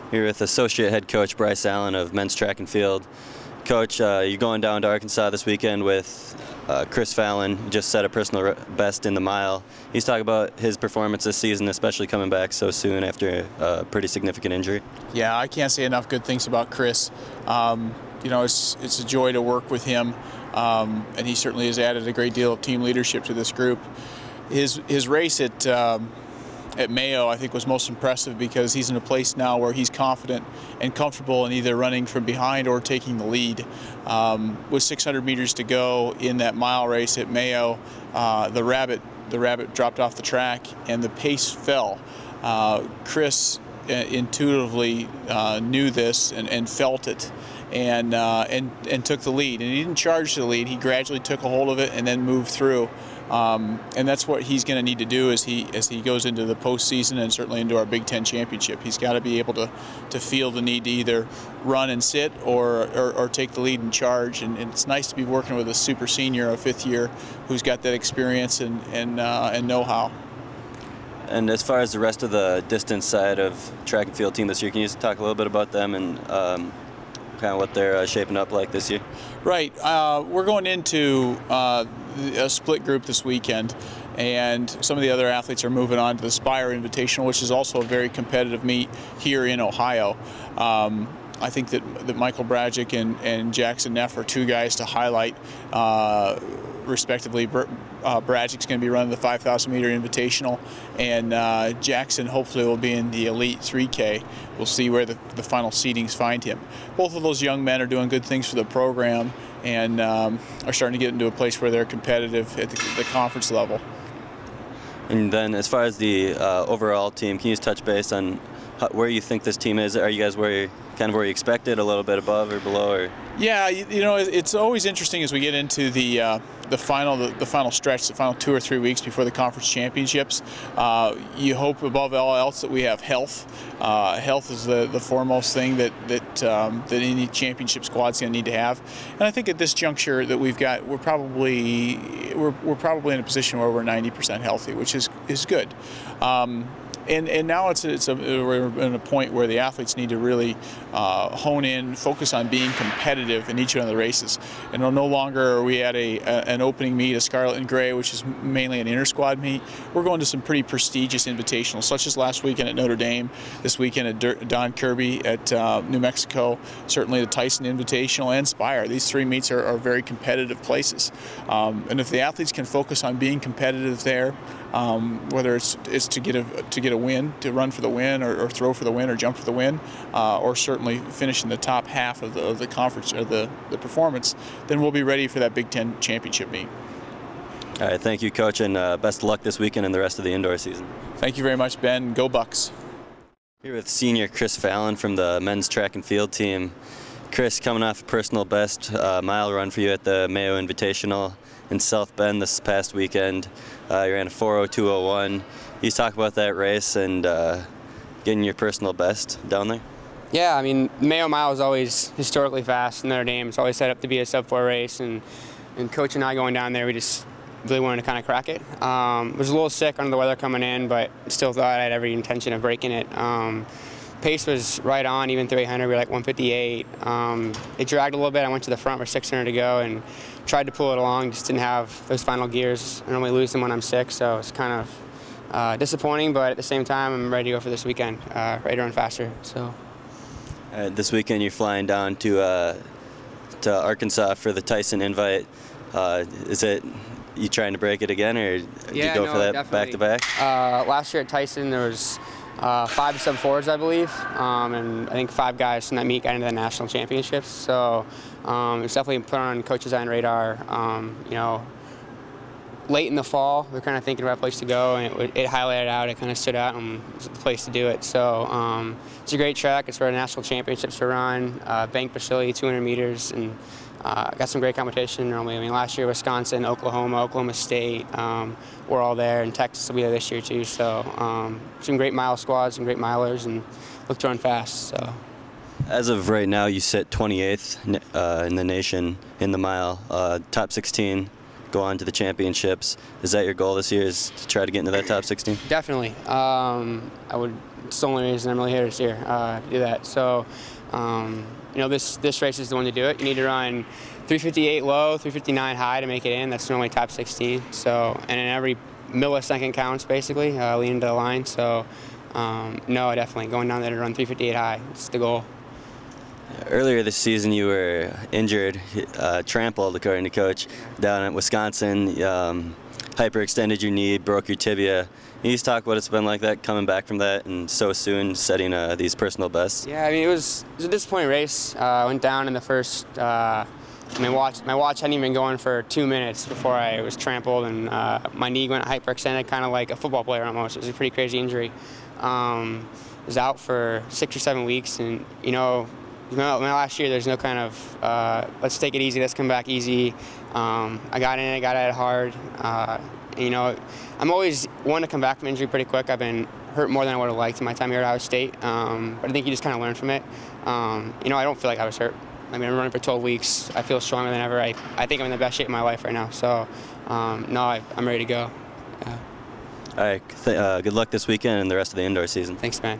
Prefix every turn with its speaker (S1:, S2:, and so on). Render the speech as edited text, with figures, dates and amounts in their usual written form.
S1: Here with Associate Head Coach Brice Allen of men's track and field. Coach, you're going down to Arkansas this weekend with Chris Fallon, who just set a personal best in the mile. He's talking about his performance this season, especially coming back so soon after a pretty significant injury.
S2: Yeah, I can't say enough good things about Chris. You know, it's a joy to work with him, and he certainly has added a great deal of team leadership to this group. His race at Mayo, I think, was most impressive because he's in a place now where he's confident and comfortable in either running from behind or taking the lead. With 600 meters to go in that mile race at Mayo, the rabbit dropped off the track and the pace fell. Chris intuitively knew this and felt it, and took the lead. And he didn't charge the lead. He gradually took a hold of it and then moved through. And that's what he's going to need to do as he goes into the postseason and certainly into our Big Ten championship. He's got to be able to feel the need to either run and sit or take the lead and charge. And it's nice to be working with a super senior, a fifth year, who's got that experience and know-how.
S1: And as far as the rest of the distance side of track and field team this year, can you just talk a little bit about them and kind of what they're shaping up like this year?
S2: Right. We're going into a split group this weekend, and some of the other athletes are moving on to the Spire Invitational, which is also a very competitive meet here in Ohio. I think that Michael Brajic and Jackson Neff are two guys to highlight, respectively. Brajic's going to be running the 5,000 meter invitational, and Jackson hopefully will be in the Elite 3K. We'll see where the final seedings find him. Both of those young men are doing good things for the program and are starting to get into a place where they're competitive at the conference level.
S1: And then as far as the overall team, can you just touch base on where you think this team is? Are you guys kind of where you expected, a little bit above or below? Or?
S2: Yeah, you know, it's always interesting as we get into the final stretch, the final 2 or 3 weeks before the conference championships. You hope above all else that we have health. Health is the foremost thing that any championship squad's going to need to have. And I think at this juncture that we've got, we're probably in a position where we're 90% healthy, which is good. And now we're in a point where the athletes need to really hone in, focus on being competitive in each one of the races. And no longer are we at an opening meet, a Scarlet and Gray, which is mainly an inter-squad meet. We're going to some pretty prestigious invitationals, such as last weekend at Notre Dame, this weekend at Don Kirby at New Mexico, certainly the Tyson Invitational and Spire. These three meets are very competitive places. And if the athletes can focus on being competitive there, whether it's to get a win, to run for the win, or throw for the win, or jump for the win, or certainly finish in the top half of the conference or the performance, then we'll be ready for that Big Ten championship meet.
S1: All right, thank you, Coach, and best of luck this weekend and the rest of the indoor season.
S2: Thank you very much, Ben. Go Bucks.
S1: Here with senior Chris Fallon from the men's track and field team. Chris, coming off a personal best mile run for you at the Mayo Invitational in South Bend this past weekend. You ran a 4:02:01. You talk about that race and getting your personal best down there?
S3: Yeah, I mean, Mayo Mile is always historically fast in Notre Dame. It's always set up to be a sub-4 race, and Coach and I going down there, we just really wanted to kind of crack it. Was a little sick under the weather coming in, but still thought I had every intention of breaking it. Pace was right on, even through 800, we were like 158. It dragged a little bit. I went to the front with 600 to go and tried to pull it along, just didn't have those final gears. I normally lose them when I'm sick, so it's kind of disappointing, but at the same time, I'm ready to go for this weekend, ready to run faster. So.
S1: This weekend you're flying down to Arkansas for the Tyson invite. Is it you trying to break it again, or did you go for that back-to-back?
S3: Last year at Tyson, there was 5 sub-4s, I believe, and I think 5 guys from that meet got into the national championships. So it's definitely put on Coach's Eye radar. You know, late in the fall, we were kind of thinking about a place to go, and it highlighted out. It kind of stood out, and it was the place to do it. So it's a great track. It's for the national championships to run. Bank facility, 200 meters, and got some great competition normally. I mean, last year Wisconsin, Oklahoma, Oklahoma State, we're all there, and Texas will be there this year too. So some great mile squads, some great milers, and look to run fast. So.
S1: As of right now, you sit 28th in the nation in the mile, top 16 go on to the championships. Is that your goal this year, is to try to get into that top 16?
S3: Definitely. It's the only reason I'm really here this year to do that. So, you know, this race is the one to do it. You need to run 358 low, 359 high to make it in. That's normally top 16. So, and in every millisecond counts, basically, leading to the line. So, no, definitely going down there to run 358 high. It's the goal.
S1: Earlier this season, you were injured, trampled, according to Coach, down at Wisconsin. Hyperextended your knee, broke your tibia. Can you just talk what it's been like that, coming back from that and so soon setting these personal bests?
S3: Yeah, I mean, it was a disappointing race. I went down in the first. My watch hadn't even been going for 2 minutes before I was trampled, and my knee went hyperextended, kind of like a football player almost. It was a pretty crazy injury. I was out for 6 or 7 weeks, and my last year, there's no kind of let's take it easy, let's come back easy. I got in it, got at it hard. I'm always one to come back from injury pretty quick. I've been hurt more than I would have liked in my time here at Iowa State, but I think you just kind of learn from it. I don't feel like I was hurt. I mean, I'm running for 12 weeks. I feel stronger than ever. I think I'm in the best shape of my life right now. So, no, I'm ready to go. Yeah.
S1: All right. Good luck this weekend and the rest of the indoor season.
S3: Thanks, man.